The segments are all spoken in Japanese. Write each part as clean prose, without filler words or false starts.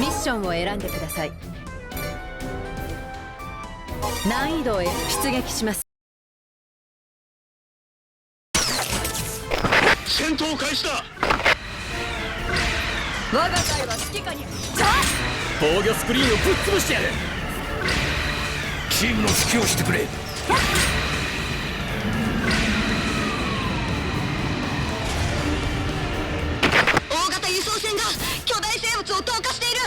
ミッションを選んでください。難易度へ出撃します。戦闘開始だ。我が隊は指揮下に。防御スクリーンをぶっ潰してやる。チームの指揮をしてくれ。大型輸送船が巨大生物を投下している。レ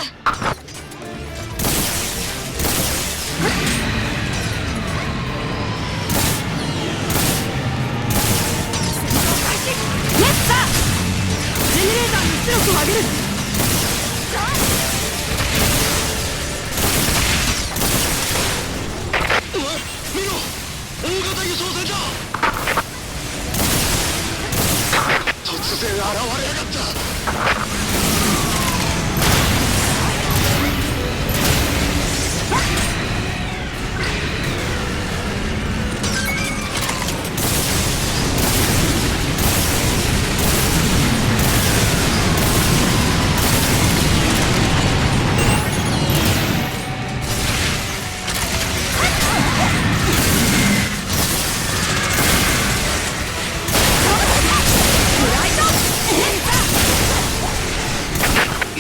ッツァジェネレーターの出力を上げる。見ろ、大型輸送船だ。突然現れやがった。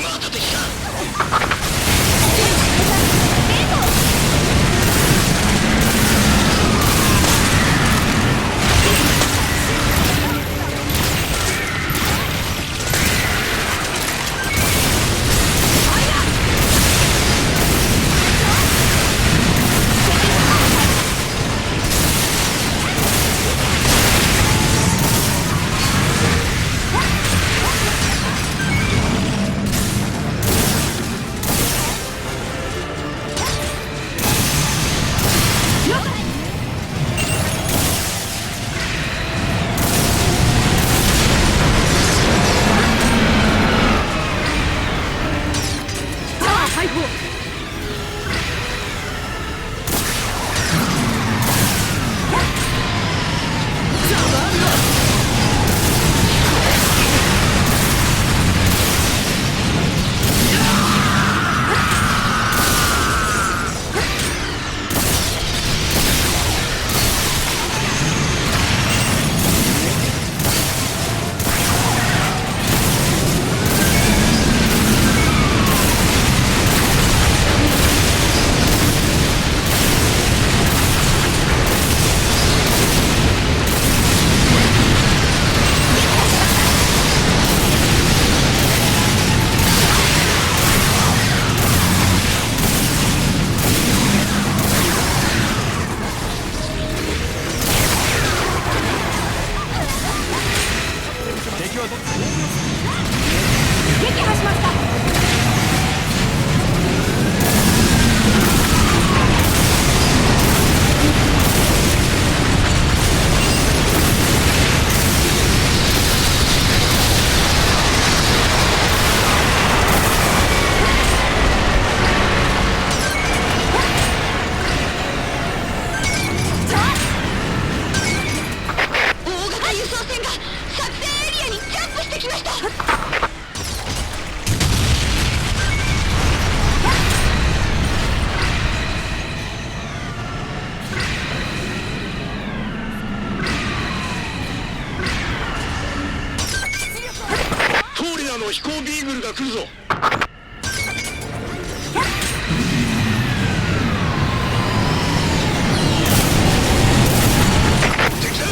また敵か。撃破しました。大型輸送船が作戦エリアにジャンプしてきました。トーリアの飛行ビーグルが来るぞ。敵だ。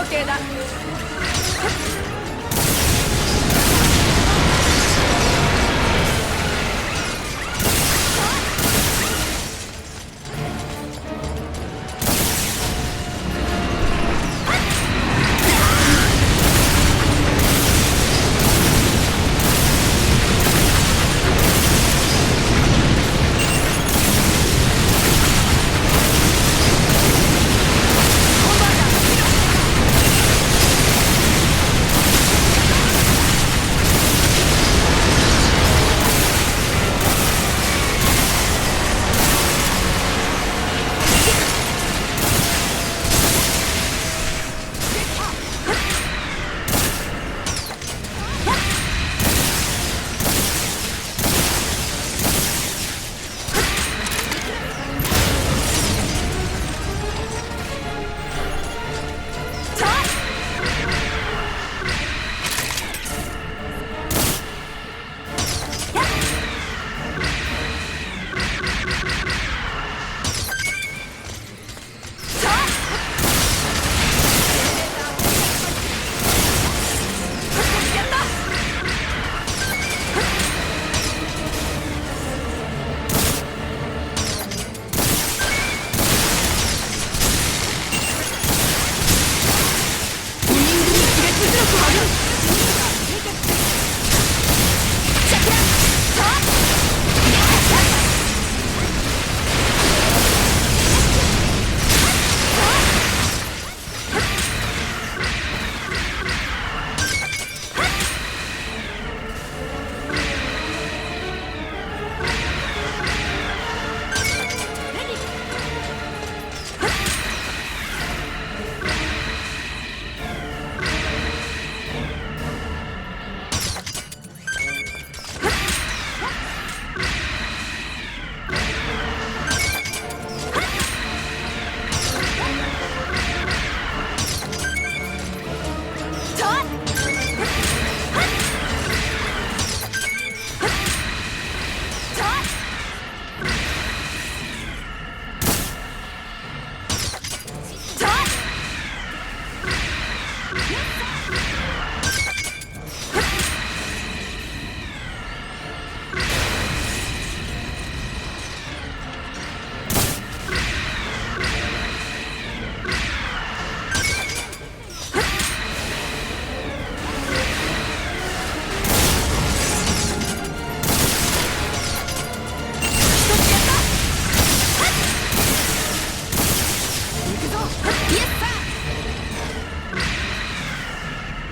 OK だ。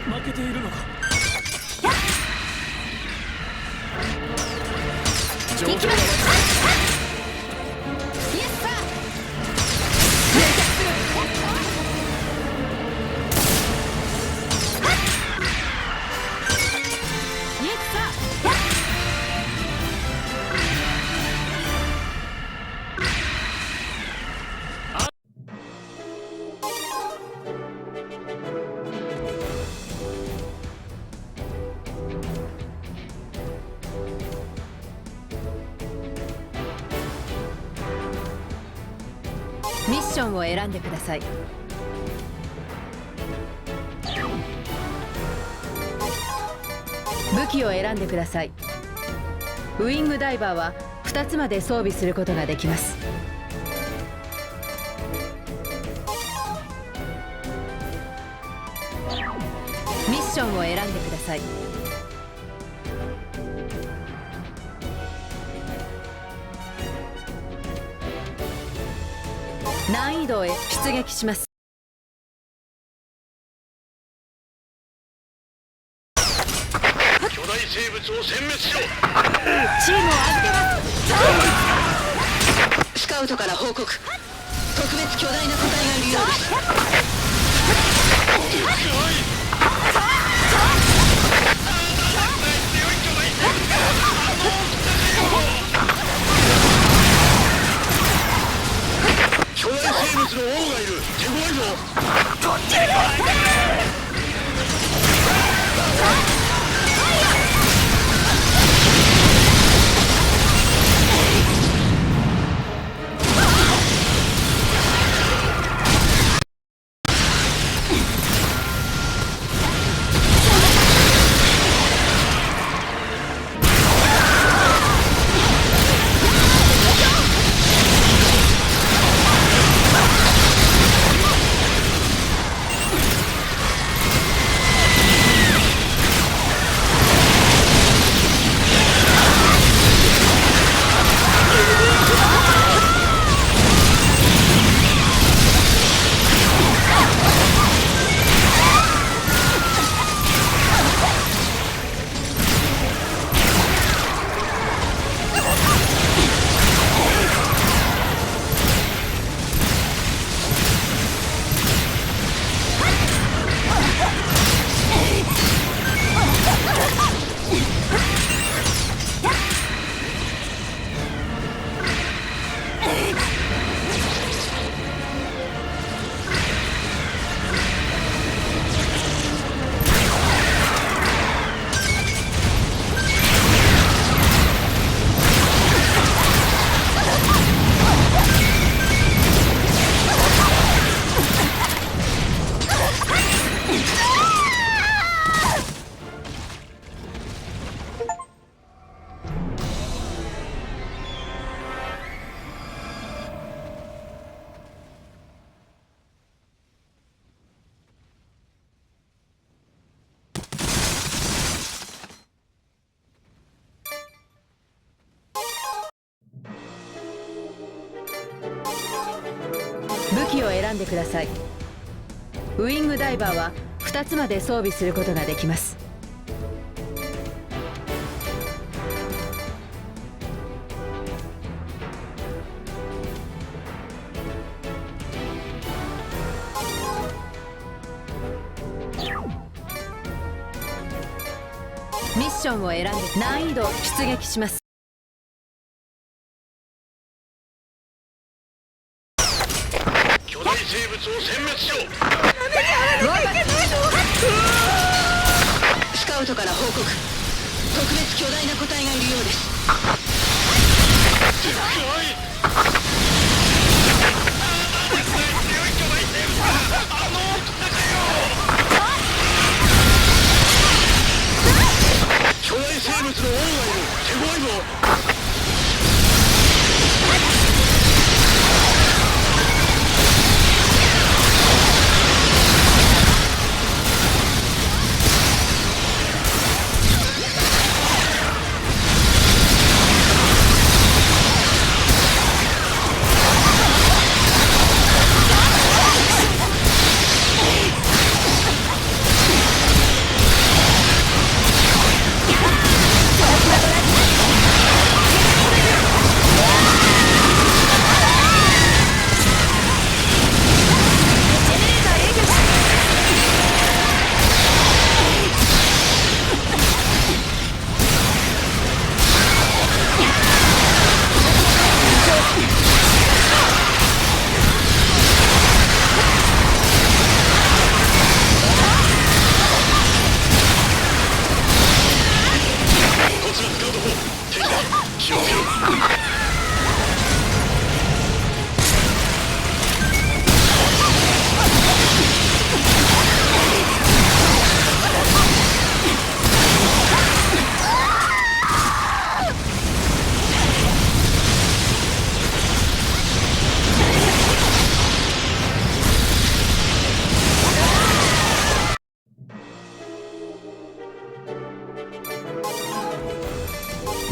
負けているのか。状況がミッションを選んでください。武器を選んでください。ウィングダイバーは2つまで装備することができます。ミッションを選んでください。難易度へ出撃します。巨大生物を殲滅しろ。チームを預けます。スカウトから報告。特別巨大な個体がいるようです。巨大生物の王がいる。手強いぞ。武器を選んでください。ウィングダイバーは2つまで装備することができます。ミッションを選んで難易度出撃します。巨大生物を殲滅しろ。スカウトから報告。特別巨大な個体がいるようです。でかい。強い巨大生物があの大きさかよ。巨大生物の王がいる。手強いぞ。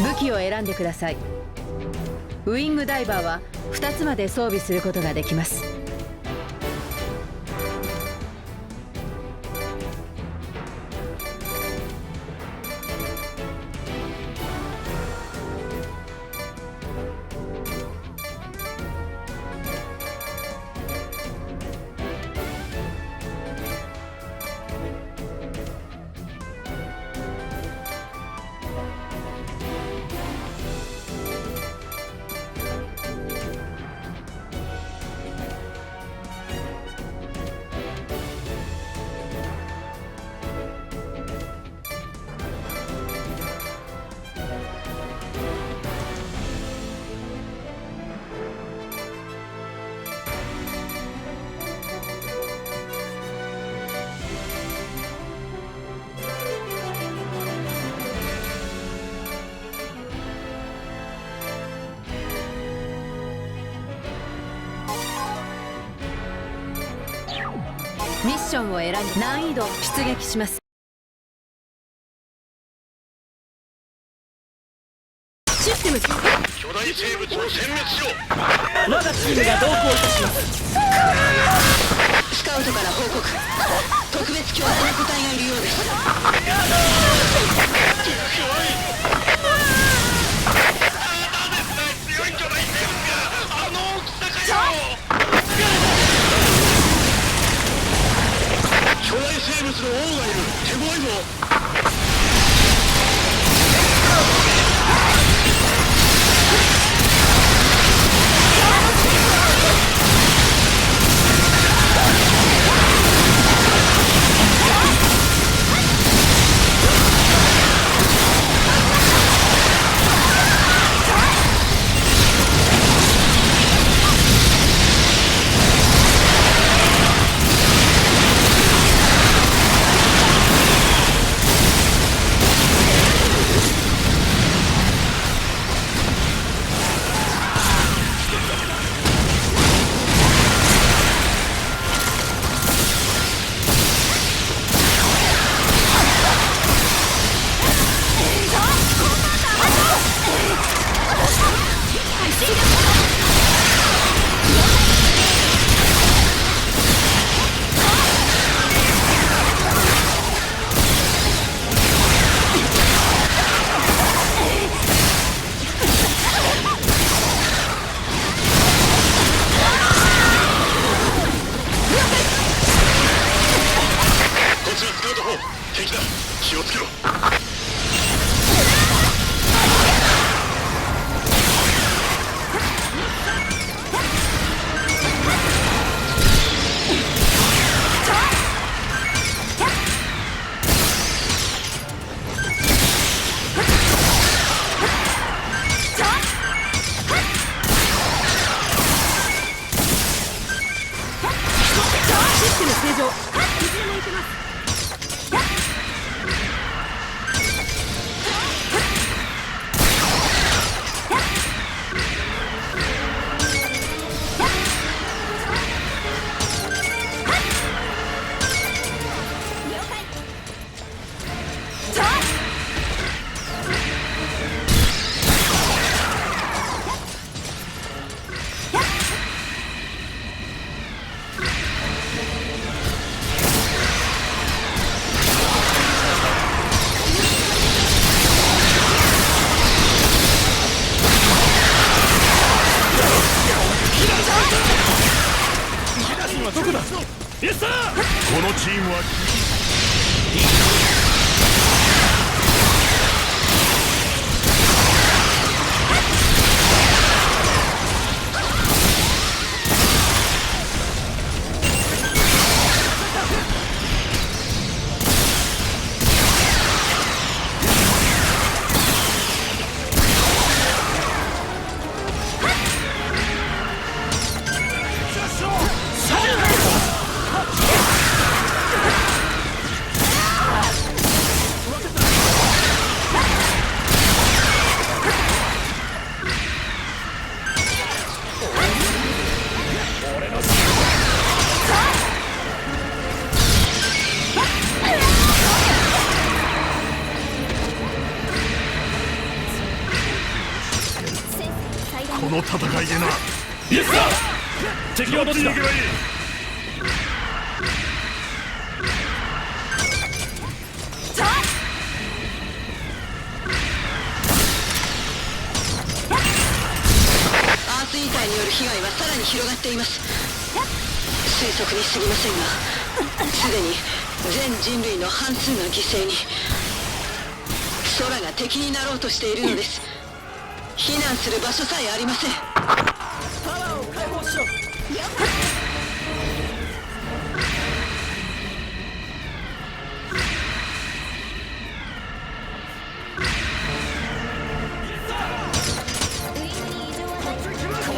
武器を選んでください。ウィングダイバーは2つまで装備することができます。ミッションを選んで難易度出撃します。システム巨大生物を殲滅しろ。我がチームが同行いたします。スカウトから報告。特別巨大な個体がいるようです。強い巨大生物があの大きさかよ。巨大生物の王がいる。手強いぞ。イエスサー。このチームはこの戦いでな。イエスサー。敵はどっちだ。逃げばいい。アースイーターによる被害はさらに広がっています。推測に過ぎませんが、すでに全人類の半数が犠牲に。空が敵になろうとしているのです。避難する場所さえありません。パワーを解放しろ。こ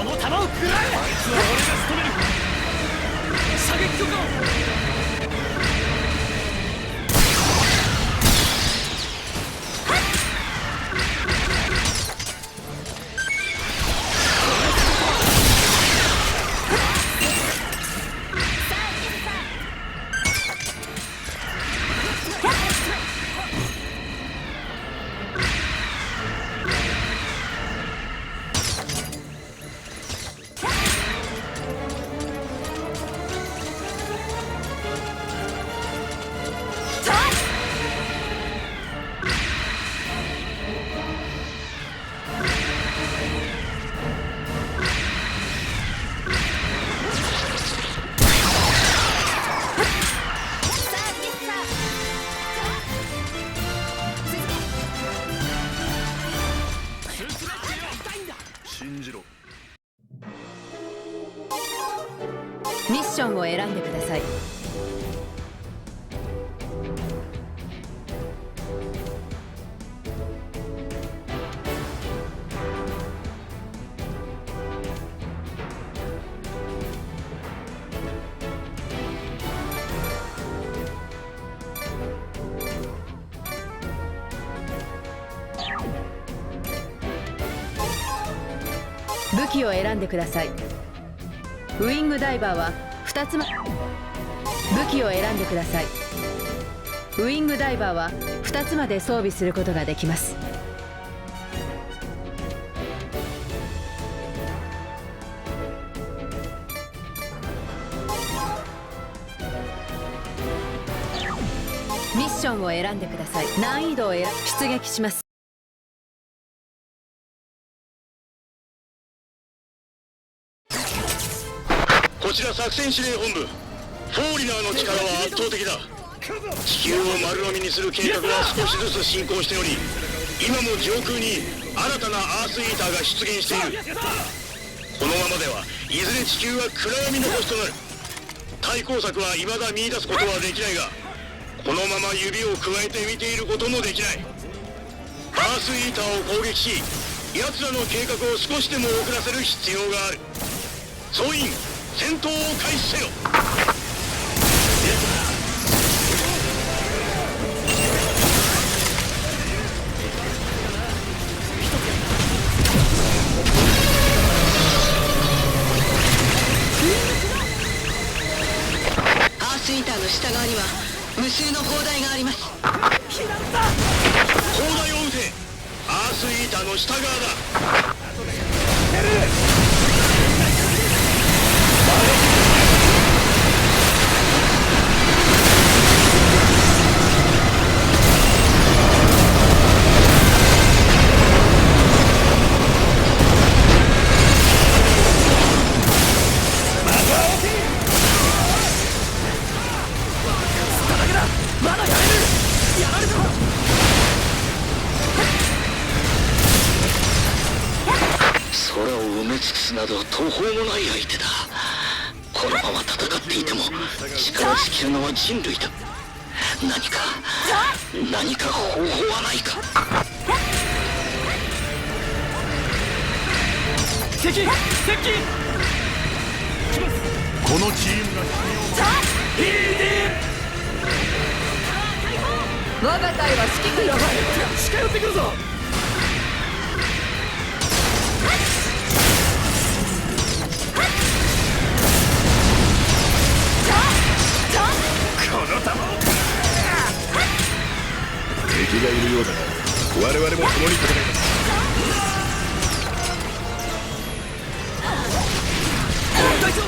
の弾を食らえ。あいつは俺が仕留める。射撃許可を。信じろ。ミッションを選んでください。武器を選んでください。ウィングダイバーは2つ武器を選んでください。ウィングダイバーは2つまで装備することができます。ミッションを選んでください。難易度を出撃します。こちら作戦司令本部。フォーリナーの力は圧倒的だ。地球を丸飲みにする計画は少しずつ進行しており、今も上空に新たなアースイーターが出現している。このままではいずれ地球は暗闇の星となる。対抗策は未だ見出すことはできないが、このまま指をくわえて見ていることもできない。アースイーターを攻撃し、奴らの計画を少しでも遅らせる必要がある。総員、戦闘を開始せよ。アースイーターの下側には無数の砲台があります。砲台を撃て。アースイーターの下側だ。途方もない相手だ。このまま戦っていても力尽きるのは人類だ。何か方法はないか。接近このチームが我が隊は指揮官だ。近寄ってくるぞ。この球を敵がいるようだが我々も共に戦います。隊長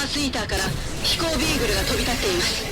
スイーターから飛行ビーグルが飛び立っています。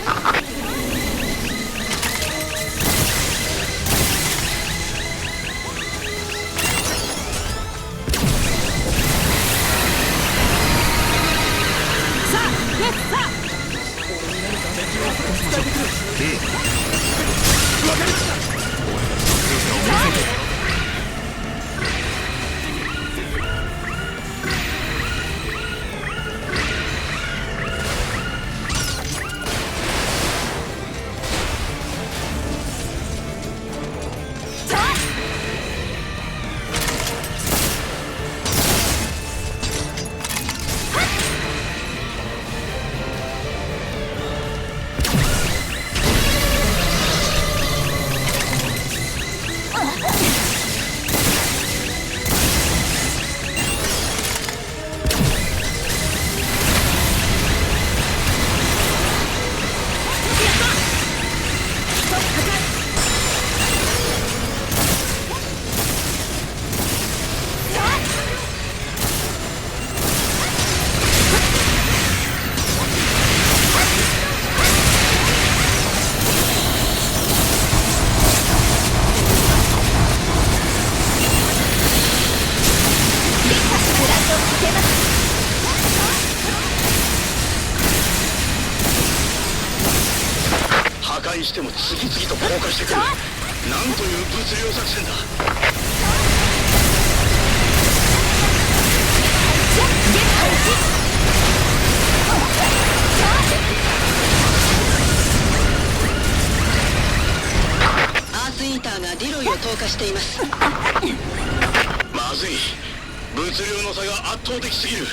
破壊しても次々と降下してくる。なんという物量作戦だ。アースイーターがディロイを投下しています。まずい。物量の差が圧倒的すぎる。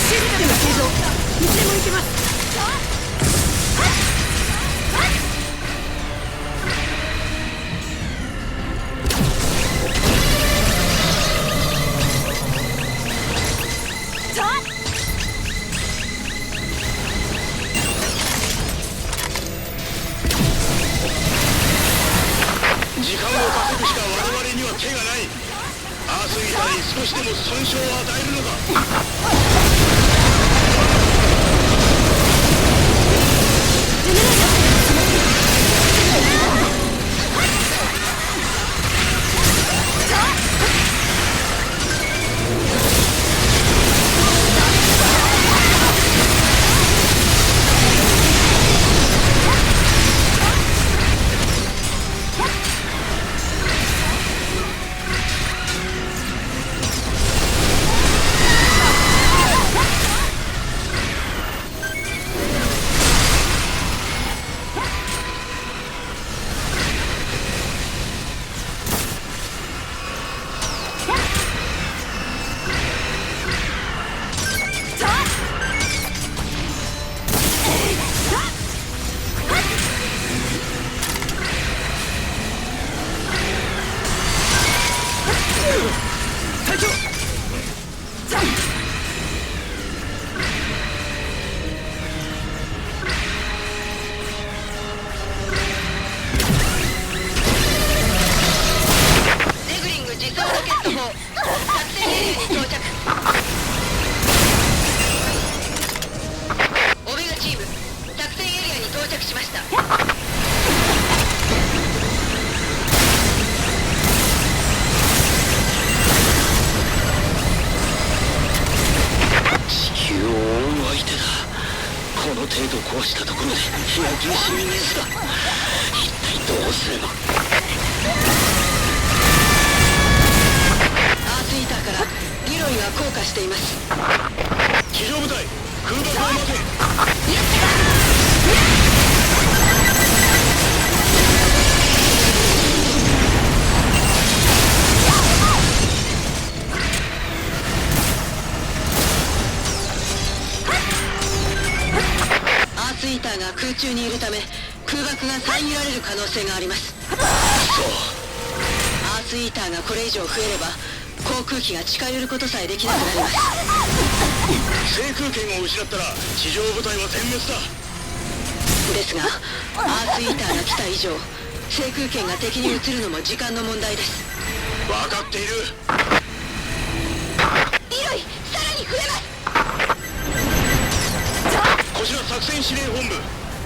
システム製造、いつでも行けます。アースイーターに少しでも損傷を与えるのか。隊長ネグリング自走ロケット砲作戦エリアに到着。オメガチーム作戦エリアに到着しました。地球を覆う相手だ。この程度壊したところで火や牛死に熱だ。一体どうすれば。アースイーターからリロイが降下しています。地上部隊空爆を待て。アースイーターが空中にいるため空爆が遮られる可能性があります。アースイーターがこれ以上増えれば航空機が近寄ることさえできなくなります。制空権を失ったら地上部隊は全滅だ。ですがアースイーターが来た以上制空権が敵に移るのも時間の問題です。分かっている。リロイさらに増えます。こちら作戦司令本部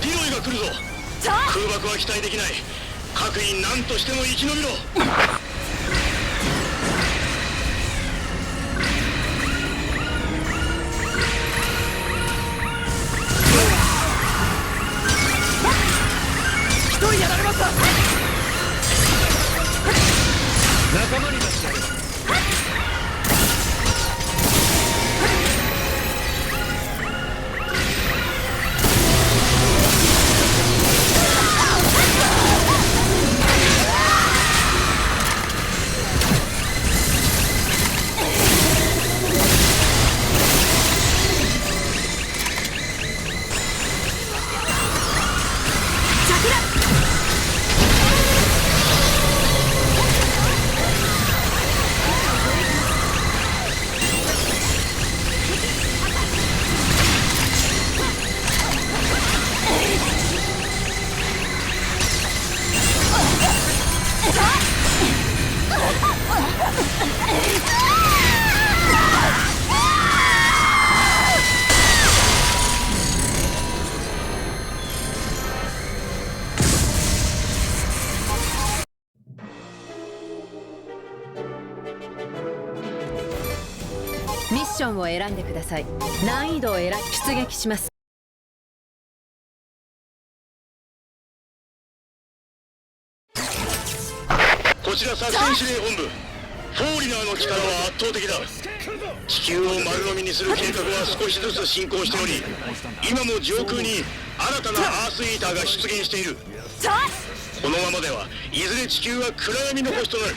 リロイが来るぞ。空爆は期待できない。各員何としても生き延びろ。一人やられました。仲間になってやれば。ミッションを選んでください。難易度を出撃します。こちら作戦司令本部フォーリナーの力は圧倒的だ。地球を丸飲みにする計画は少しずつ進行しており、今も上空に新たなアースイーターが出現している。このままではいずれ地球は暗闇の星となる。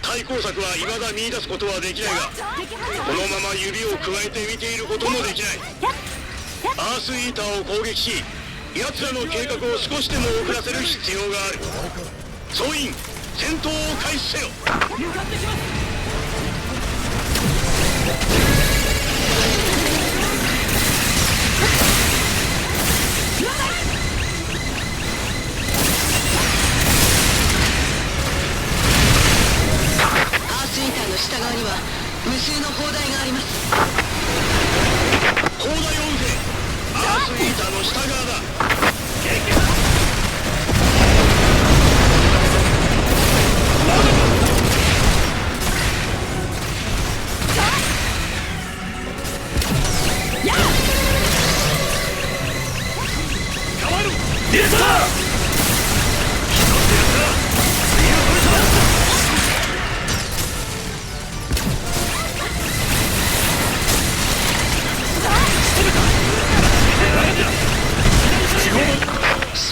対抗策は未だ見出すことはできないが、このまま指をくわえて見ていることもできない。アースイーターを攻撃し、奴らの計画を少しでも遅らせる必要がある。総員戦闘を開始せよ。向かってきます。アースイーターの下は無数の砲台があります。砲台を撃て。アースイーターの下側だ。ディレクター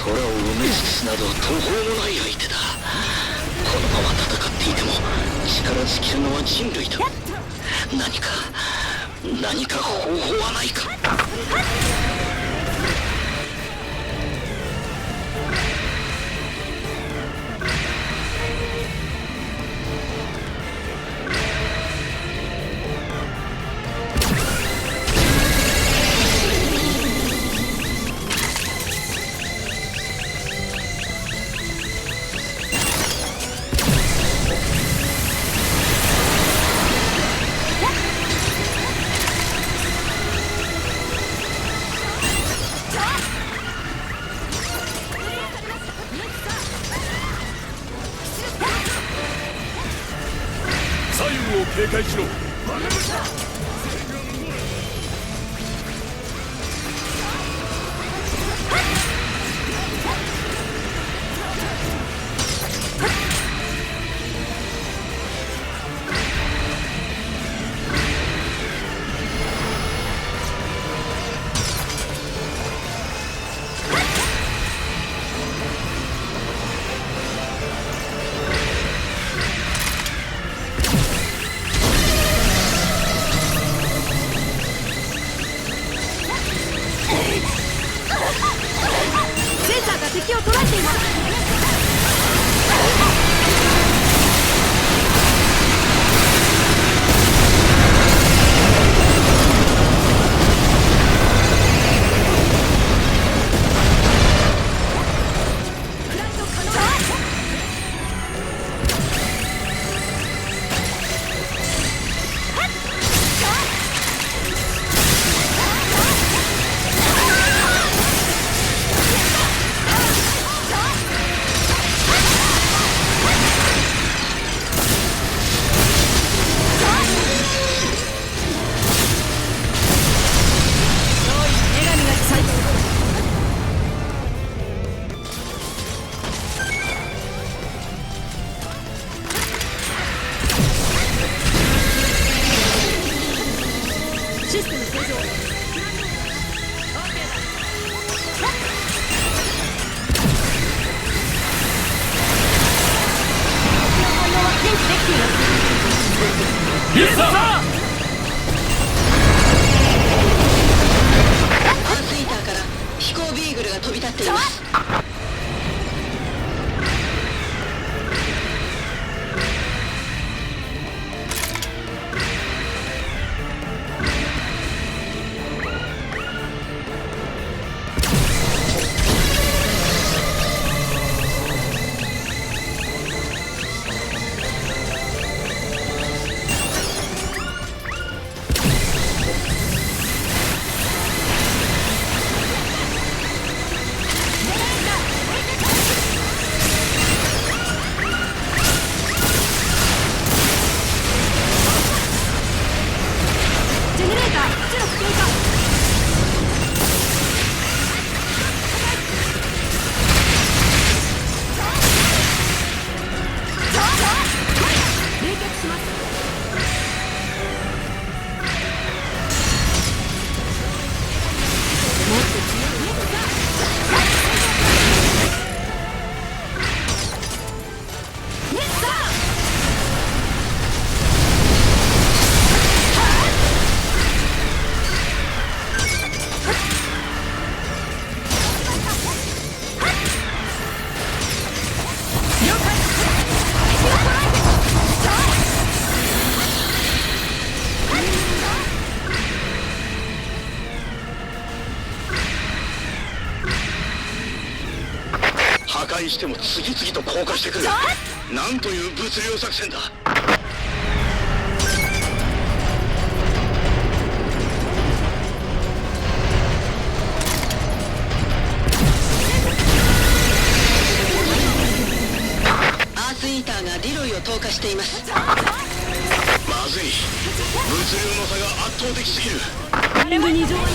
空を埋め尽くすなど途方もない相手だ。このまま戦っていても力尽きるのは人類だ。何か方法はないか。左右を警戒しろ。センサーが敵を捉えています。システム正常。ディレクターアースイーターから飛行ビーグルが飛び立っています。破壊しても次々と降下してくる。なんという物量作戦だ。倒的すぎる。リングに異常はない。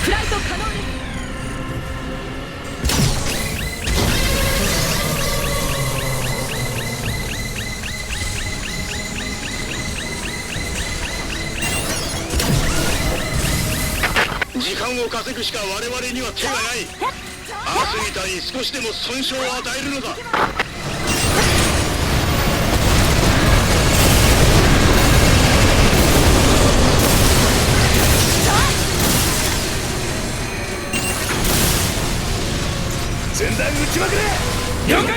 フライト可能です。時間を稼ぐしか我々には手がない。アースみたいに少しでも損傷を与えるのだ。前段打ちまくれ。了解。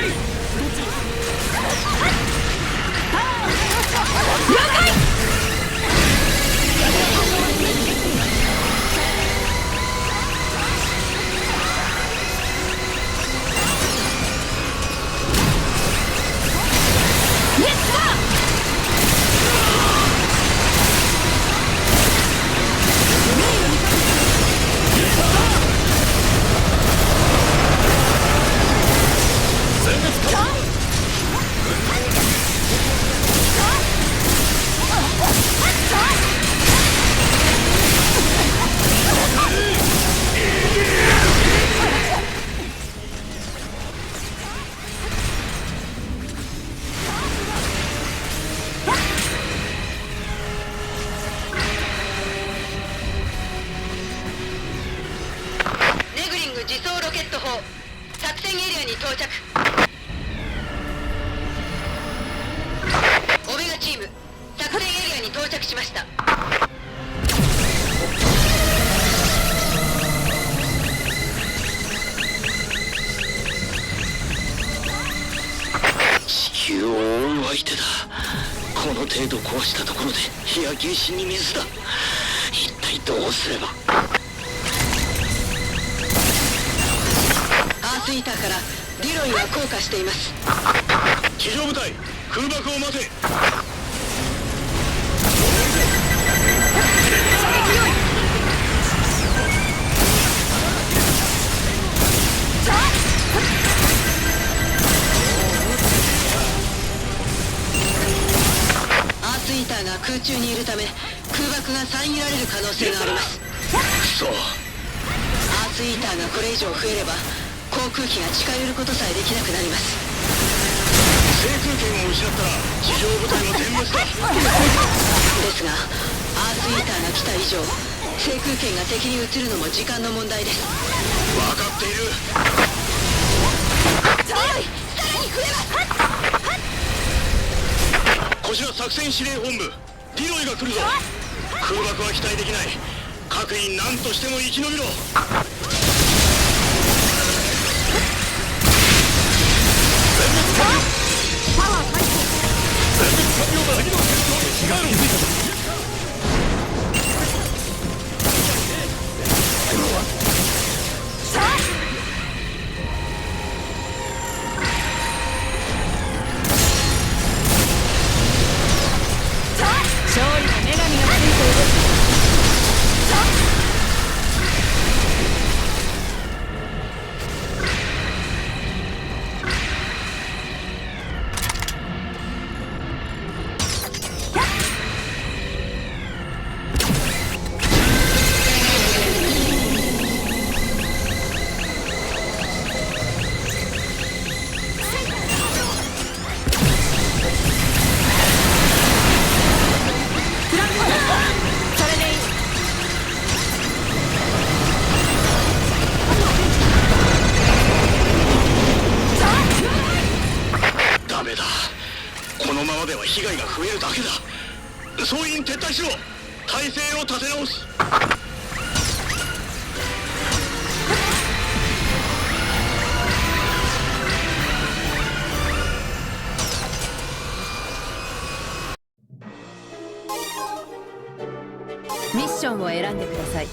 ネグリング自走ロケット砲作戦エリアに到着。オメガチーム作戦エリアに到着しました。地球を覆う相手だ。この程度壊したところで火や原子に水だ。一体どうすれば。アースイーターからディロイが降下しています。地上部隊空爆を待て。アースイーターが空中にいるため空爆が遮られる可能性があります。くそ。アースイーターがこれ以上増えれば航空機が近寄ることさえできなくなります。制空権を失ったら地上部隊は全滅だ。ですがアースイーターが来た以上制空権が敵に移るのも時間の問題です。分かっている。さらに増えます。こちら作戦司令本部ディロイが来るぞ。空爆は期待できない。各員何としても生き延びろ。勝利の女神がついている。ダメだ。このままでは被害が増えるだけだ。総員撤退しろ。体勢を立て直す。ミッションを選んでください。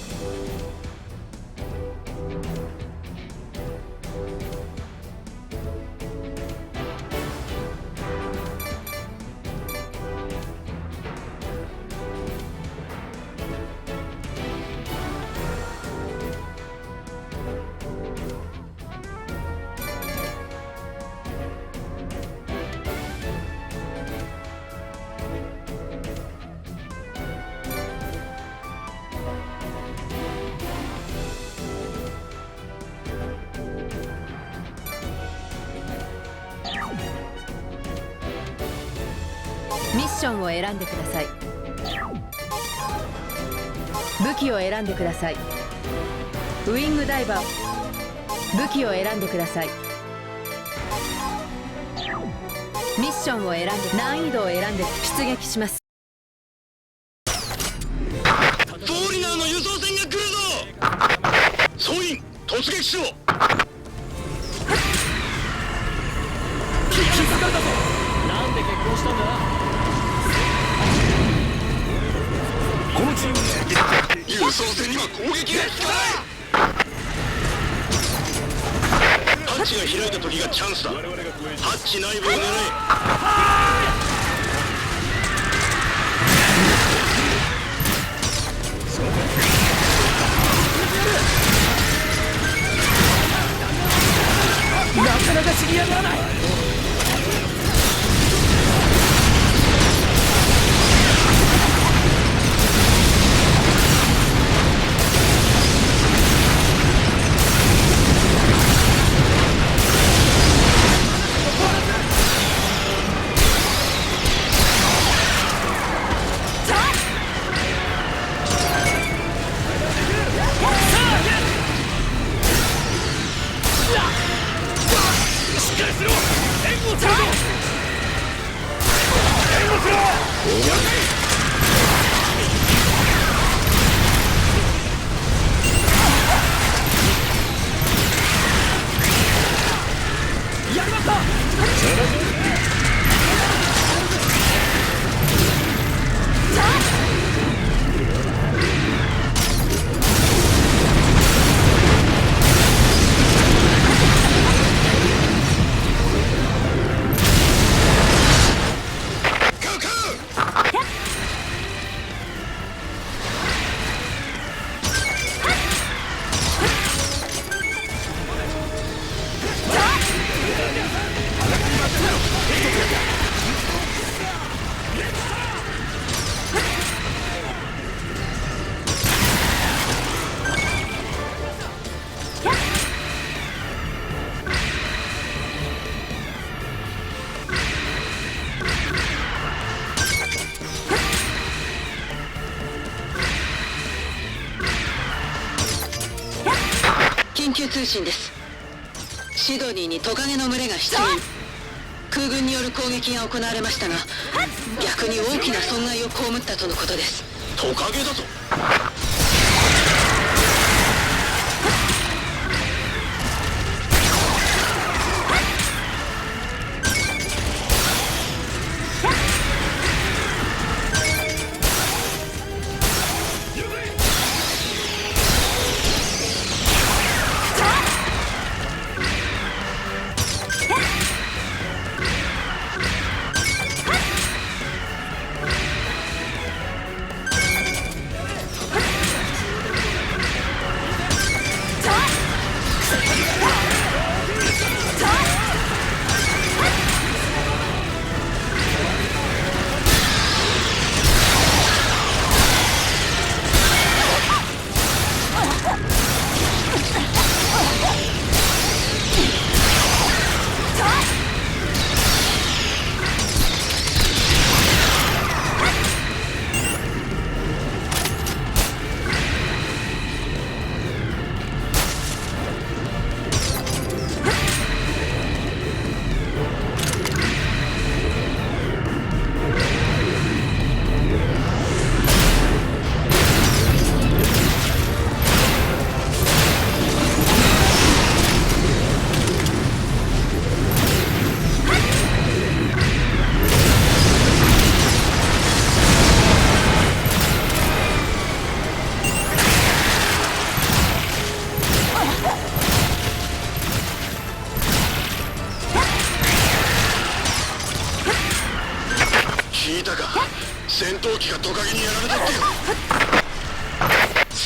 ミッションを選んでください。武器を選んでください。ウイングダイバー。武器を選んでください。ミッションを選んで、難易度を選んで出撃します。フォーリナーの輸送船が来るぞ。総員突撃しろ。気づかれたぞ。なんで結婚したんだ。このチーム輸送船には攻撃が効かない。ハッチが開いた時がチャンスだ。ハッチ内部を狙え。なかなか知り上がらない。緊急通信です。シドニーにトカゲの群れが出現。空軍による攻撃が行われましたが、逆に大きな損害を被ったとのことです。トカゲだぞ。聞いたか。戦闘機がトカゲにやられたってよ。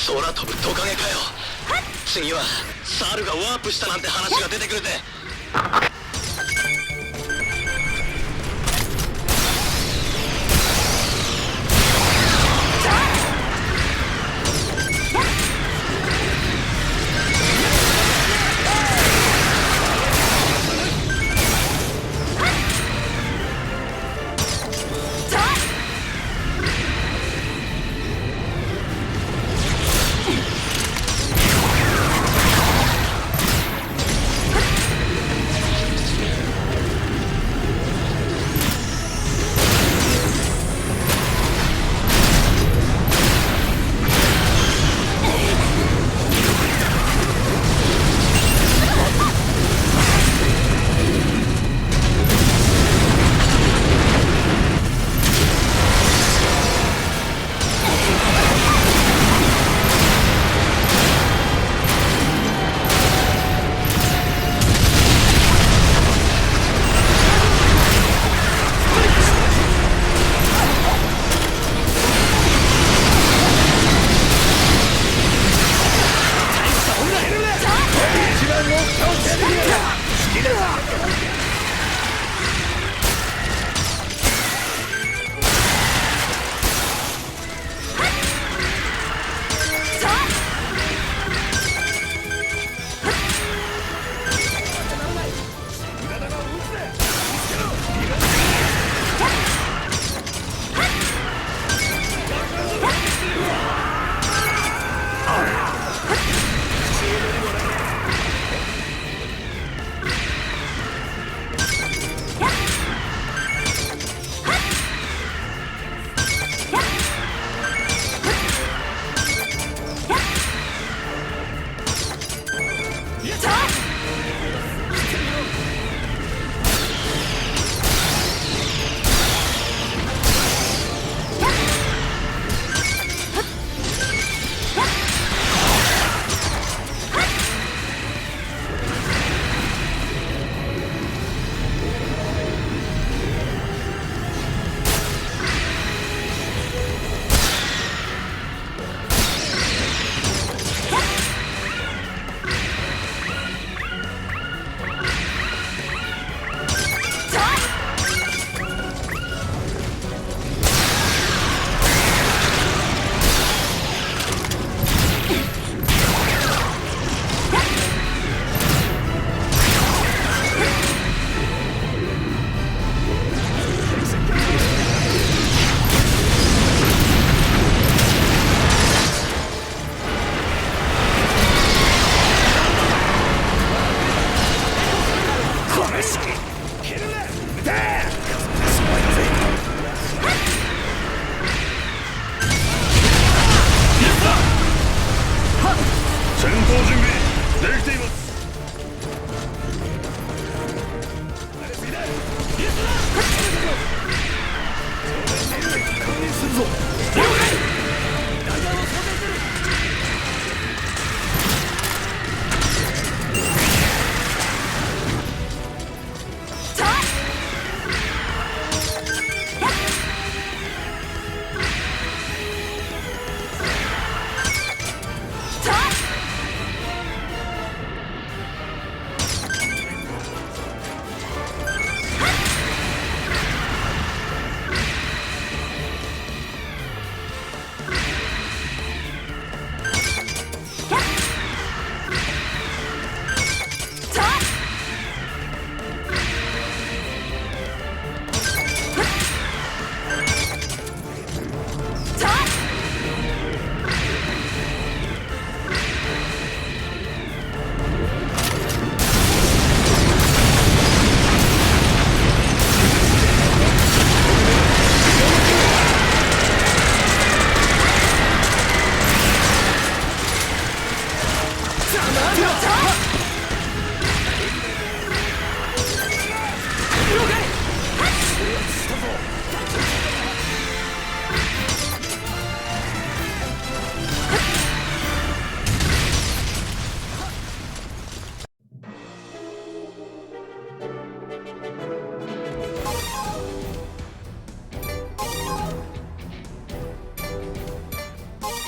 空飛ぶトカゲかよ。次はサルがワープしたなんて話が出てくるぜ。さぞ。了解。弾丸を装填する。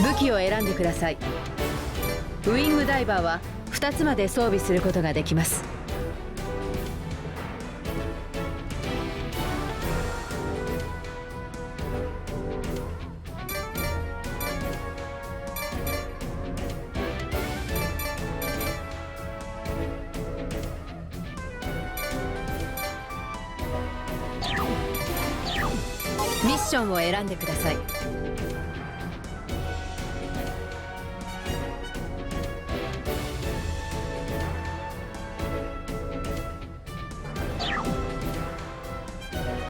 武器を選んでください。ウィングダイバーは2つまで装備することができます。ミッションを選んでください。